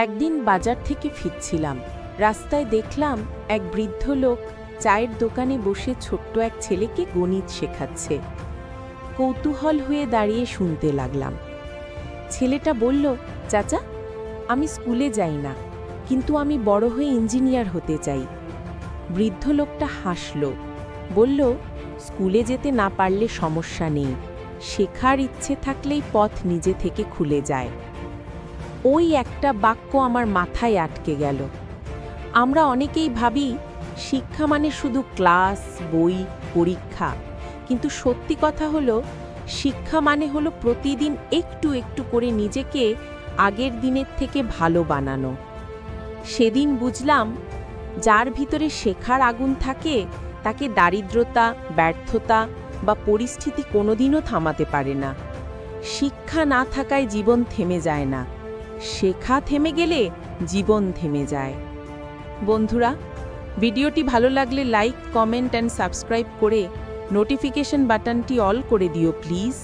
একদিন বাজার থেকে ফিরছিলাম, রাস্তায় দেখলাম এক বৃদ্ধ লোক চায়ের দোকানে বসে ছোট্ট এক ছেলেকে গণিত শেখাচ্ছে। কৌতূহল হয়ে দাঁড়িয়ে শুনতে লাগলাম। ছেলেটা বলল, চাচা, আমি স্কুলে যাই না, কিন্তু আমি বড় হয়ে ইঞ্জিনিয়ার হতে চাই। বৃদ্ধ লোকটা হাসল, বলল, স্কুলে যেতে না পারলে সমস্যা নেই, শেখার ইচ্ছে থাকলেই পথ নিজে থেকে খুলে যায়। ওই একটা বাক্য আমার মাথায় আটকে গেল। আমরা অনেকেই ভাবি শিক্ষা মানে শুধু ক্লাস, বই, পরীক্ষা, কিন্তু সত্যি কথা হলো শিক্ষা মানে হলো প্রতিদিন একটু একটু করে নিজেকে আগের দিনের থেকে ভালো বানানো। সেদিন বুঝলাম, যার ভিতরে শেখার আগুন থাকে তাকে দারিদ্রতা, ব্যর্থতা বা পরিস্থিতি কোনোদিনও থামাতে পারে না। শিক্ষা না থাকায় জীবন থেমে যায় না, শেখা থেমে গেলে জীবন থেমে যায়। বন্ধুরা, ভিডিওটি ভালো লাগলে লাইক, কমেন্ট অ্যান্ড সাবস্ক্রাইব করে নোটিফিকেশন বাটনটি অল করে দিও প্লিজ।